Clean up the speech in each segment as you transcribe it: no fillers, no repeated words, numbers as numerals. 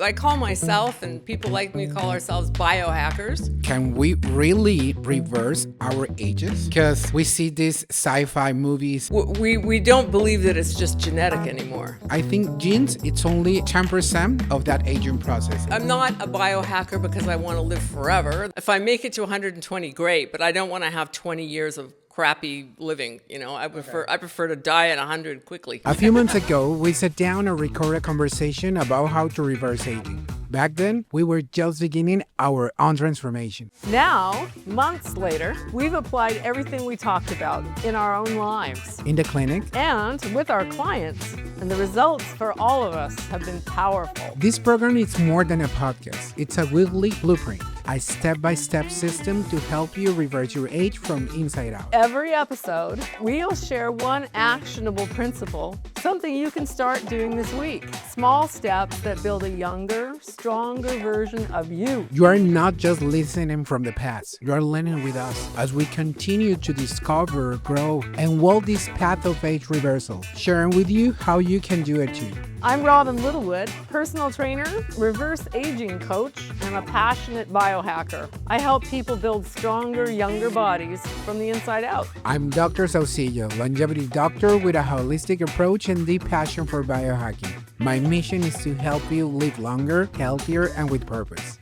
I call myself, and people like me call ourselves biohackers. Can we really reverse our ages? Because we see these sci-fi movies. We don't believe that it's just genetic anymore. I think genes, it's only 10% of that aging process. I'm not a biohacker because I want to live forever. If I make it to 120, great, but I don't want to have 20 years of crappy living. I prefer to die at 100 quickly. A few months ago, we sat down and recorded a conversation about how to reverse aging. Back then, we were just beginning our own transformation. Now, months later, we've applied everything we talked about in our own lives In the clinic, and with our clients, and the results for all of us have been powerful. this program is more than a podcast. It's a weekly blueprint, a step-by-step system to help you reverse your age from inside out. Every episode, we'll share one actionable principle, something you can start doing this week. Small steps that build a younger, stronger version of you. You are not just listening from the past, you are learning with us as we continue to discover, grow, and walk this path of age reversal, sharing with you how you can do it too. I'm Robyn Littlewood, personal trainer, reverse aging coach, and a passionate biohacker. I help people build stronger, younger bodies from the inside out. I'm Dr. Saucillo, longevity doctor with a holistic approach and deep passion for biohacking. My mission is to help you live longer, healthier, and with purpose.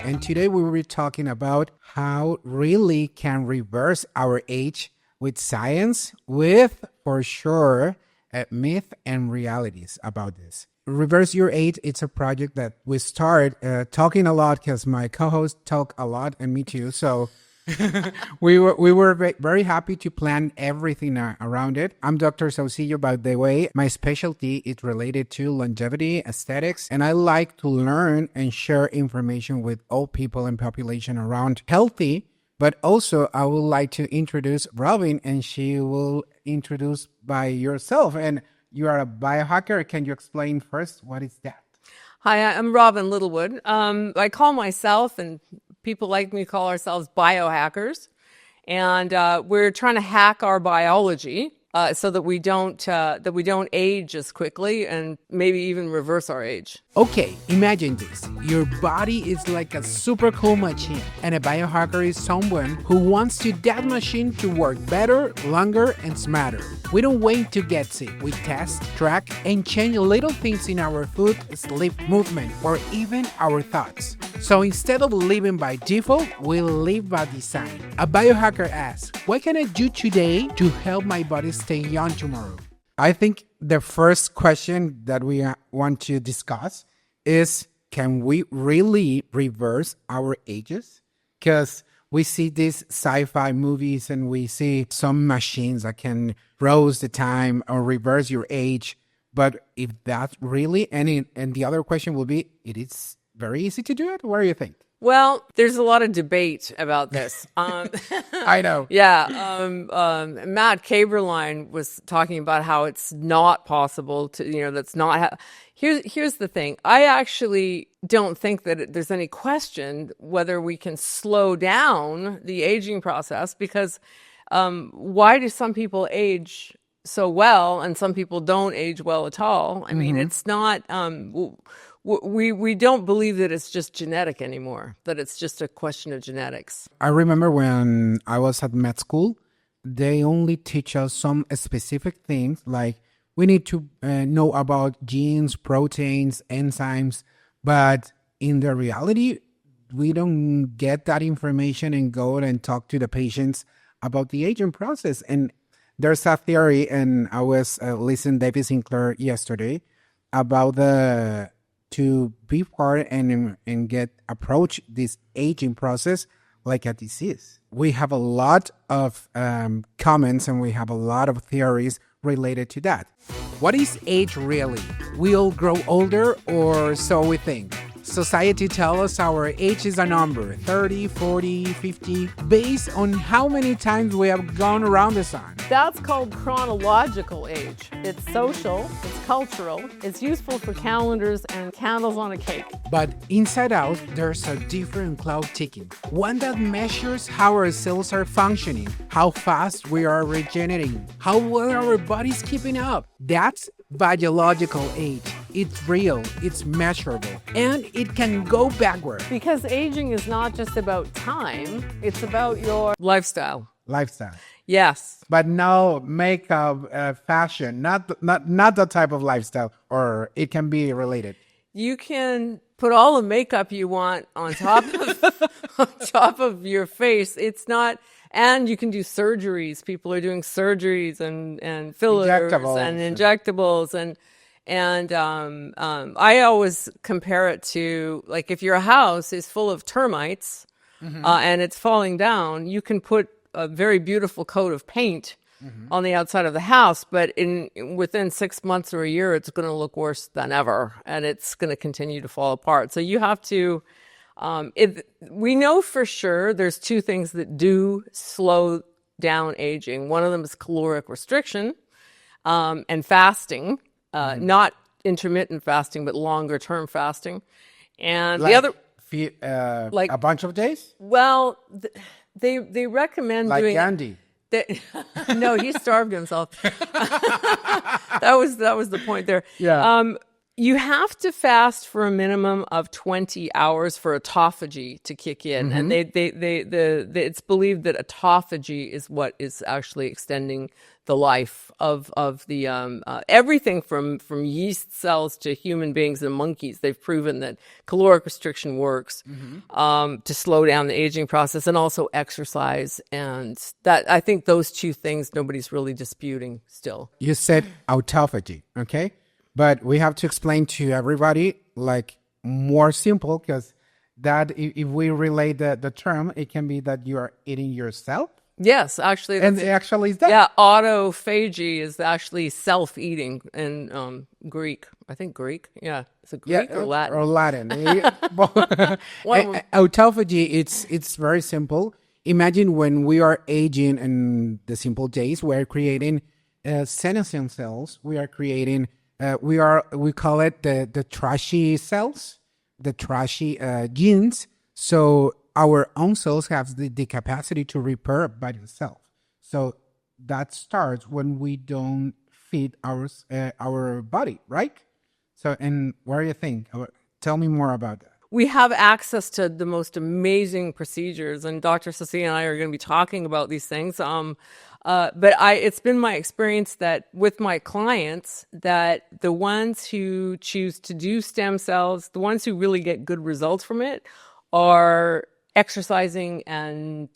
And today we will be talking about how really can reverse our age with science, with, for sure, a myth and realities about this. Reverse Your Age, it's a project that we start talking a lot because my co-host talk a lot and me too. So we were very happy to plan everything around it. I'm Dr. Saucillo, by the way. My specialty is related to longevity, aesthetics, and I like to learn and share information with all people and population around healthy. But also, I would like to introduce Robyn, and she will introduce by yourself. And you are a biohacker. Can you explain first what is that? Hi, I'm Robyn Littlewood. I call myself, and people like me call ourselves biohackers. And we're trying to hack our biology so that we don't age as quickly and maybe even reverse our age. Okay, imagine this. Your body is like a super cool machine, and a biohacker is someone who wants that machine to work better, longer, and smarter. We don't wait to get sick. We test, track, and change little things in our food, sleep, movement, or even our thoughts. So instead of living by default, we live by design. A biohacker asks, what can I do today to help my body stay young tomorrow? I think the first question that we want to discuss is, can we really reverse our ages? Because we see these sci-fi movies and we see some machines that can froze the time or reverse your age. But if that's really, and the other question will be, it is very easy to do it? What do you think? Well, there's a lot of debate about this. I know. Yeah. Matt Caberline was talking about how it's not possible to, that's not. Here's the thing. I actually don't think that there's any question whether we can slow down the aging process, because why do some people age so well and some people don't age well at all? I mean, it's not. We don't believe that it's just genetic anymore, that it's just a question of genetics. I remember when I was at med school, they only teach us some specific things, like we need to know about genes, proteins, enzymes, but in the reality, we don't get that information and go and talk to the patients about the aging process. And there's a theory, and I was listening to David Sinclair yesterday about to be part and approach this aging process like a disease. We have a lot of comments and we have a lot of theories related to that. What is age really? We all grow older, or so we think. Society tells us our age is a number, 30, 40, 50, based on how many times we have gone around the sun. That's called chronological age. It's social, it's cultural, it's useful for calendars and candles on a cake. But inside out, there's a different clock ticking, one that measures how our cells are functioning, how fast we are regenerating, how well our body's keeping up. That's biological age. it's real, it's measurable, and it can go backward. Because aging is not just about time, it's about your lifestyle. Lifestyle. Yes. But no makeup, fashion, not the type of lifestyle, or it can be related. You can put all the makeup you want on top of on top of your face. It's not, and you can do surgeries. People are doing surgeries and fillers and injectables and I always compare it to, like, if your house is full of termites and it's falling down, you can put a very beautiful coat of paint on the outside of the house, but within 6 months or a year, it's going to look worse than ever, and it's going to continue to fall apart. So you have to, we know for sure there's two things that do slow down aging. One of them is caloric restriction and fasting, not intermittent fasting, but longer term fasting. And like, the other, like a bunch of days? Well, they recommend like doing Gandhi. No, he starved himself. That was the point there. Yeah. You have to fast for a minimum of 20 hours for autophagy to kick in, and it's believed that autophagy is what is actually extending the life of the everything from yeast cells to human beings and monkeys. They've proven that caloric restriction works to slow down the aging process, and also exercise. And that, I think those two things nobody's really disputing still. You said autophagy, okay? But we have to explain to everybody, like, more simple, because that if we relate the term, it can be that you are eating yourself. Yes, actually. And it actually is that. Yeah, autophagy is actually self-eating in Greek. I think Greek. Yeah. Is it Greek or Latin? Or Latin. Autophagy, it's very simple. Imagine when we are aging in the simple days, we're creating senescent cells. We are creating... we call it the trashy cells, the trashy genes. So our own cells have the capacity to repair by themselves. So that starts when we don't feed our body, right? So, and what do you think? Tell me more about that. We have access to the most amazing procedures, and Dr. Saucillo and I are going to be talking about these things. But it's been my experience that with my clients, that the ones who choose to do stem cells, the ones who really get good results from it, are exercising and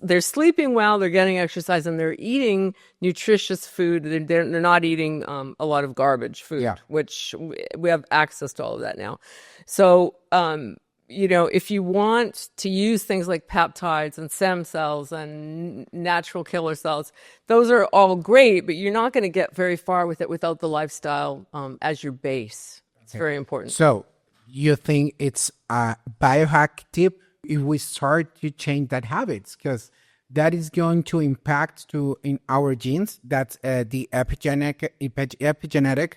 they're sleeping well, they're getting exercise, and they're eating nutritious food. They're not eating a lot of garbage food, which we have access to all of that now. So, if you want to use things like peptides and stem cells and natural killer cells, those are all great, but you're not going to get very far with it without the lifestyle as your base. It's very important. So you think it's a biohack tip if we start to change that habits, because that is going to impact in our genes. That's the epigenetic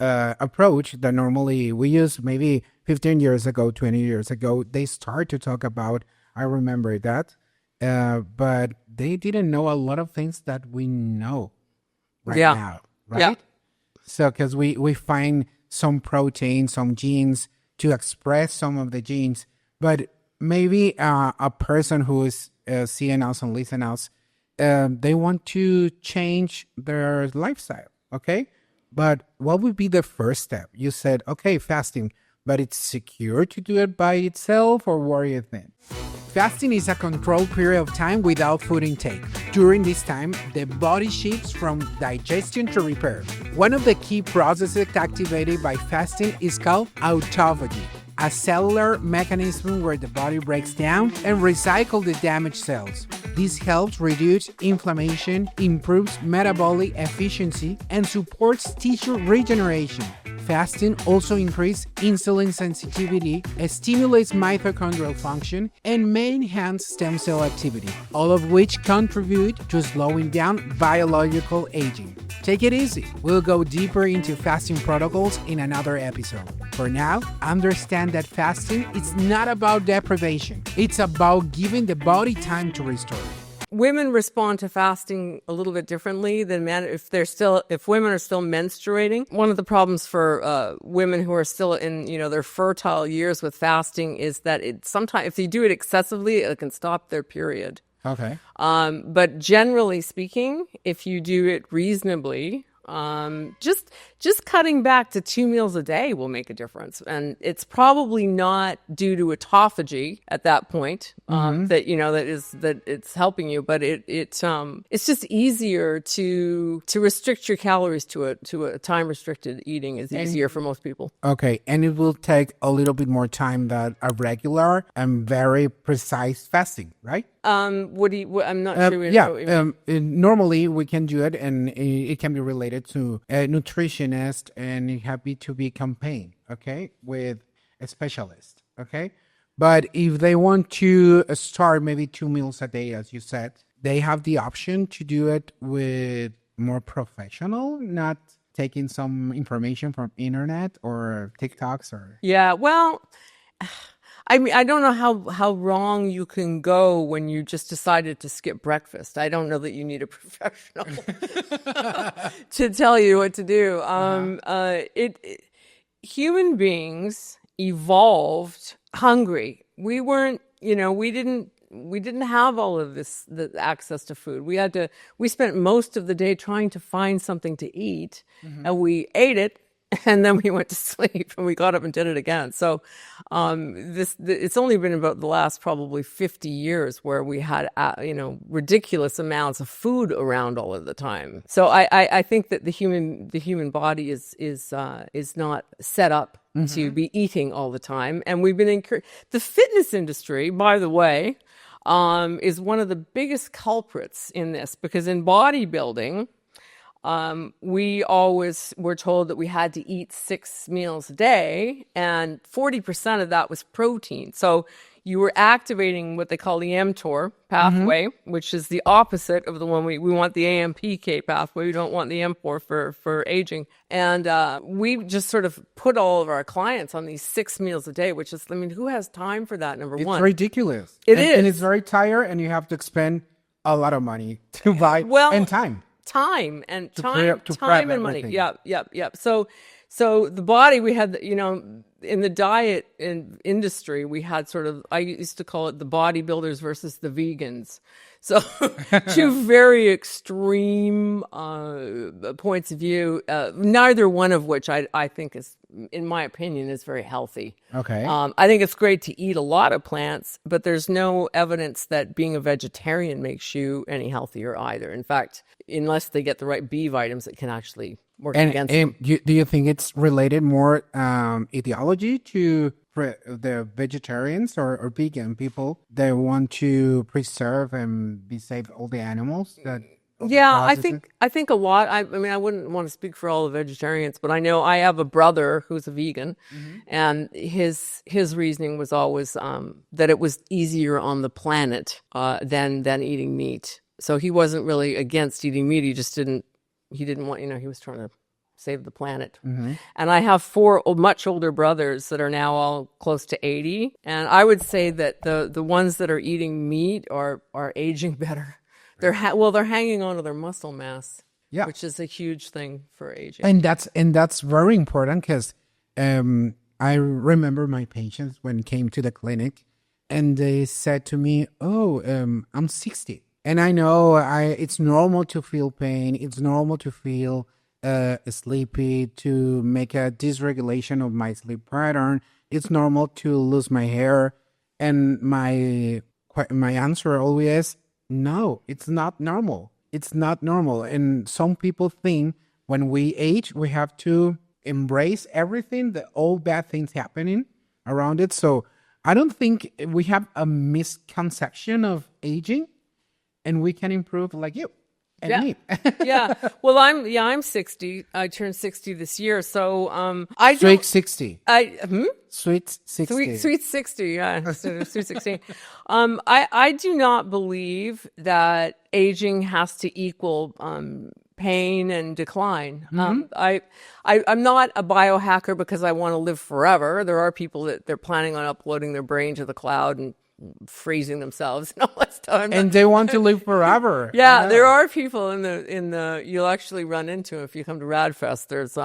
approach that normally we use. Maybe 15 years ago, 20 years ago, they start to talk about, I remember that, but they didn't know a lot of things that we know now, right? Yeah. So, because we find some proteins, some genes to express some of the genes, but maybe a person who is seeing us and listening us, they want to change their lifestyle, okay? But what would be the first step? You said, okay, fasting, but it's secure to do it by itself, or what do you think? Fasting is a controlled period of time without food intake. During this time, the body shifts from digestion to repair. One of the key processes activated by fasting is called autophagy, a cellular mechanism where the body breaks down and recycles the damaged cells. This helps reduce inflammation, improves metabolic efficiency, and supports tissue regeneration. Fasting also increases insulin sensitivity, stimulates mitochondrial function, and may enhance stem cell activity, all of which contribute to slowing down biological aging. Take it easy. We'll go deeper into fasting protocols in another episode. For now, understand that fasting is not about deprivation. It's about giving the body time to restore. women respond to fasting a little bit differently than men. If women are still menstruating, one of the problems for women who are still in, their fertile years with fasting is that sometimes if you do it excessively, it can stop their period. Okay. But generally speaking, if you do it reasonably, just cutting back to 2 meals a day will make a difference. And it's probably not due to autophagy at that point, that it's helping you, but it's just easier to restrict your calories to a time restricted eating is easier for most people. Okay. And it will take a little bit more time than a regular and very precise fasting, right? I'm not sure. Normally we can do it, and it can be related to a nutritionist and a happy to be campaign, okay, with a specialist, okay. But if they want to start maybe 2 meals a day, as you said, they have the option to do it with more professional, not taking some information from internet or TikToks or. Yeah, well. I mean, I don't know how wrong you can go when you just decided to skip breakfast. I don't know that you need a professional to tell you what to do. Human beings evolved hungry. We weren't, we didn't have all of the access to food. We spent most of the day trying to find something to eat, and we ate it. And then we went to sleep and we got up and did it again. So it's only been about the last probably 50 years where we had, ridiculous amounts of food around all of the time. So I think that the human body is not set up to be eating all the time. And we've been the fitness industry, by the way, is one of the biggest culprits in this, because in bodybuilding, we always were told that we had to eat 6 meals a day, and 40% of that was protein. So you were activating what they call the mTOR pathway, which is the opposite of the one we want the AMPK pathway. We don't want the mTOR for aging. And we just sort of put all of our clients on these 6 meals a day, which is, who has time for that, number one? It's ridiculous. It is. And it's very tired, and you have to expend a lot of money to buy and time. Time and money. Everything. Yep. So the body, we had, in the diet industry, we had I used to call it the bodybuilders versus the vegans. So two very extreme points of view, neither one of which I think is, in my opinion, is very healthy. Okay. I think it's great to eat a lot of plants, but there's no evidence that being a vegetarian makes you any healthier either. In fact, unless they get the right B vitamins, it can actually work against them. Do you think it's related more ideology to the vegetarians or vegan people? They want to preserve and be safe all the animals that. Yeah, I think a lot. I mean, I wouldn't want to speak for all the vegetarians, but I know I have a brother who's a vegan, and his reasoning was always that it was easier on the planet than eating meat. So he wasn't really against eating meat. He just didn't want, he was trying to save the planet. And I have 4 much older brothers that are now all close to 80, and I would say that the ones that are eating meat are aging better. They're hanging on to their muscle mass, which is a huge thing for aging. And that's very important, because I remember my patients when came to the clinic, and they said to me, I'm 60. And I know it's normal to feel pain. It's normal to feel sleepy, to make a dysregulation of my sleep pattern. It's normal to lose my hair. And my answer always is, no, it's not normal. It's not normal. And some people think when we age, we have to embrace everything, all bad things happening around it. So I don't think we have a misconception of aging, and we can improve like you and me. Yeah. Well, I'm 60. I turned 60 this year. So I Sweet 60. Sweet 60. Sweet 60, yeah. Sweet 16. I do not believe that aging has to equal pain and decline. I'm not a biohacker because I want to live forever. There are people that they're planning on uploading their brain to the cloud and freezing themselves and all that stuff. And they want to live forever. Yeah, there are people in the you'll actually run into if you come to Radfest. There's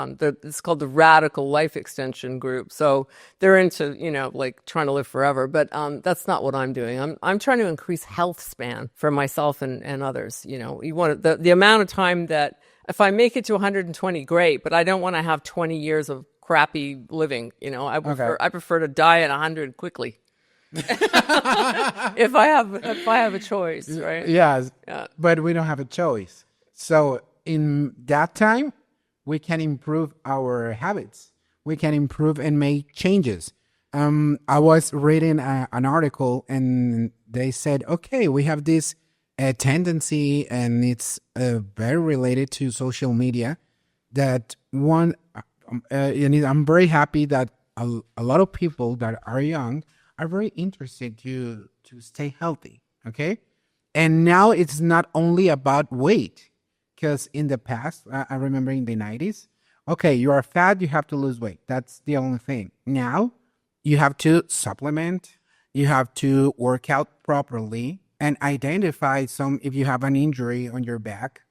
it's called the Radical Life Extension Group. So they're into, like trying to live forever, but that's not what I'm doing. I'm trying to increase health span for myself and others. You want the amount of time that if I make it to 120, great, but I don't want to have 20 years of crappy living. I prefer to die at 100 quickly. if I have a choice, right? Yes. Yeah. But we don't have a choice. So in that time, we can improve our habits. We can improve and make changes. I was reading an article and they said, okay, we have this tendency, and it's very related to social media, that one, and I'm very happy that a lot of people that are young are very interested to stay healthy, okay? And now it's not only about weight, because in the past, I remember in the 90s, okay, you are fat, you have to lose weight. That's the only thing. Now, you have to supplement, you have to work out properly, and identify if you have an injury on your back,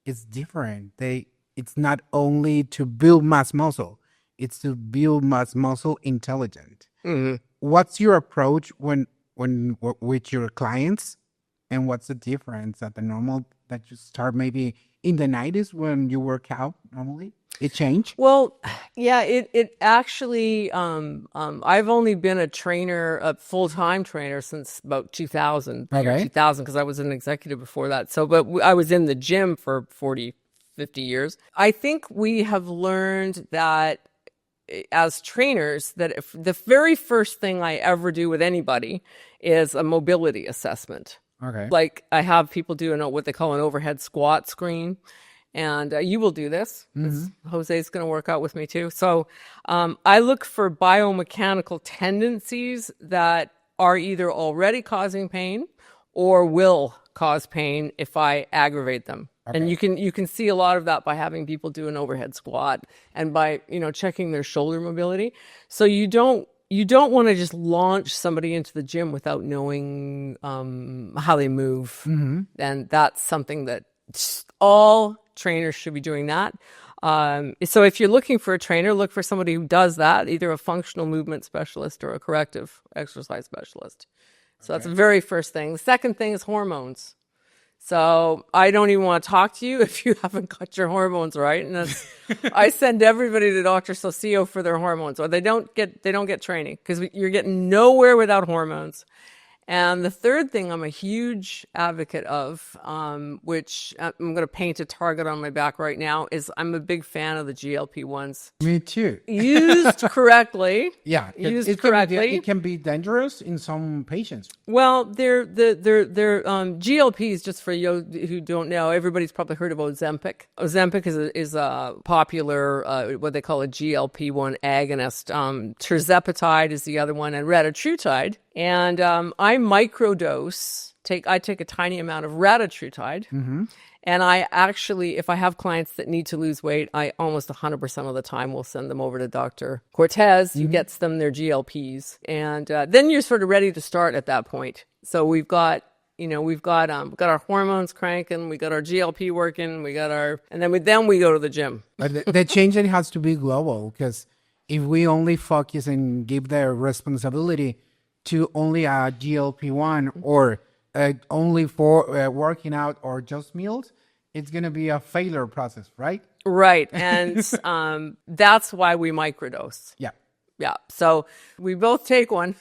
it's different. It's not only to build mass muscle, it's to build mass muscle intelligent. Mm-hmm. What's your approach when with your clients, and what's the difference at the normal that you start maybe in the 90s when you work out normally? It changed? Well, yeah, it actually, I've only been a full-time trainer since about 2000, okay. 2000, because I was an executive before that. So, but I was in the gym for 40, 50 years. I think we have learned that as trainers, that if the very first thing I ever do with anybody is a mobility assessment. Okay. Like I have people do what they call an overhead squat screen. And you will do this. Mm-hmm. Jose's going to work out with me too. So I look for biomechanical tendencies that are either already causing pain or will cause pain if I aggravate them. Okay. And you can see a lot of that by having people do an overhead squat and by checking their shoulder mobility. So you don't want to just launch somebody into the gym without knowing how they move. Mm-hmm. And that's something that all trainers should be doing that. So if you're looking for a trainer, look for somebody who does that, either a functional movement specialist or a corrective exercise specialist. So that's the very first thing. The second thing is hormones. So I don't even want to talk to you if you haven't got your hormones right. And I send everybody to Dr. Saucillo for their hormones, or they don't get training, because you're getting nowhere without hormones. And the third thing I'm a huge advocate of, which I'm going to paint a target on my back right now, is I'm a big fan of the GLP-1s. Me too. Used correctly. Yeah. Used correctly. It can be dangerous in some patients. Well, they're GLPs, just for you who don't know, everybody's probably heard of Ozempic. Ozempic is a popular, what they call a GLP-1 agonist. Tirzepatide is the other one, and retatrutide. And I microdose. I take a tiny amount of retatrutide. Mm-hmm. And I actually, if I have clients that need to lose weight, I almost 100% of the time will send them over to Dr. Cortez, who gets them their GLPs. And then you're sort of ready to start at that point. So we've got our hormones cranking, we got our GLP working, and then we go to the gym. But the change has to be global, because if we only focus and give the responsibility to only a GLP-1 or only for working out or just meals, it's going to be a failure process, right? Right. And that's why we microdose. Yeah. Yeah. So we both take one.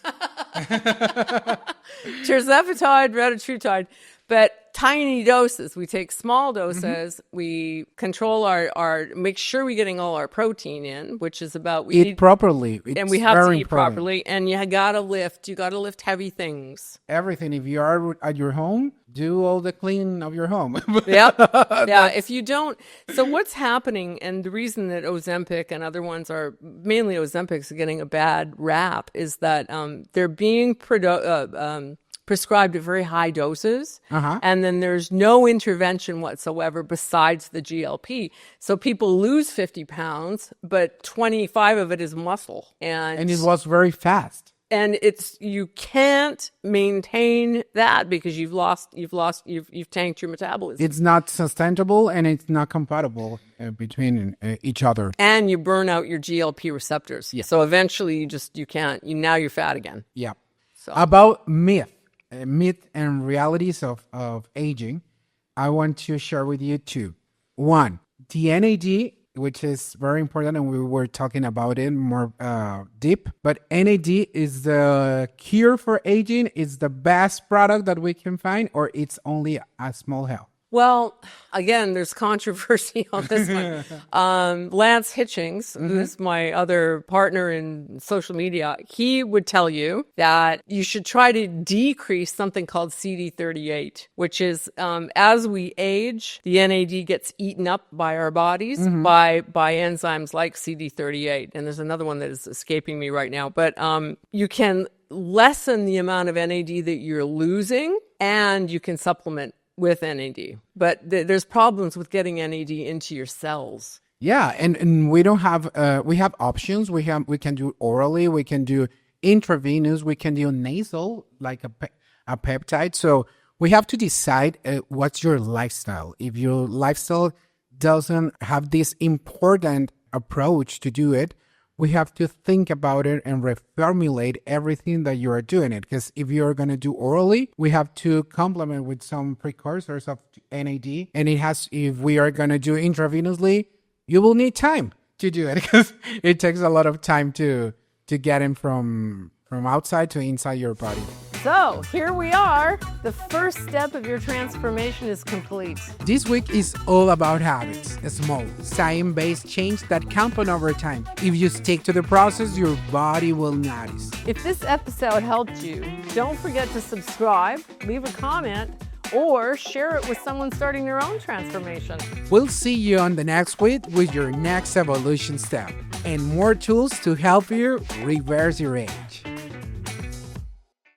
Tirzepatide, retatrutide, but tiny doses. We take small doses. Mm-hmm. We control make sure we're getting all our protein in, which is about eat properly. And we have to eat properly. And you gotta lift. You gotta lift heavy things. Everything. If you are at your home, do all the cleaning of your home. Yep. Yeah. If you don't, so what's happening, and the reason that Ozempic and other ones are, mainly Ozempic's getting a bad rap, is that they're being prescribed at very high doses, and then there's no intervention whatsoever besides the GLP. So people lose 50 pounds, but 25 of it is muscle. And it was very fast. and you can't maintain that because you've tanked your metabolism. It's not sustainable and it's not compatible between each other. And you burn out your GLP receptors. Yeah. So eventually you can't, now you're fat again. Yeah. So. About myth and realities of aging, I want to share with you two. One, the NAD, which is very important, and we were talking about it more deep, but NAD is the cure for aging. It's the best product that we can find, or it's only a small help? Well, again, there's controversy on this one. Lance Hitchings, who's my other partner in social media, he would tell you that you should try to decrease something called CD38, which is as we age, the NAD gets eaten up by our bodies by enzymes like CD38. And there's another one that is escaping me right now. But you can lessen the amount of NAD that you're losing, and you can supplement with NAD, but there's problems with getting NAD into your cells. Yeah, and we don't have we have options. We can do orally, we can do intravenous, we can do nasal, like a peptide. So we have to decide what's your lifestyle. If your lifestyle doesn't have this important approach to do it, we have to think about it and reformulate everything that you are doing it. Because if you're going to do orally, we have to complement with some precursors of NAD. And if we are going to do intravenously, you will need time to do it because it takes a lot of time to get in from outside to inside your body. So here we are. The first step of your transformation is complete. This week is all about habits, a small, science-based change that compound over time. If you stick to the process, your body will notice. If this episode helped you, don't forget to subscribe, leave a comment, or share it with someone starting their own transformation. We'll see you on the next week with your next evolution step and more tools to help you reverse your age.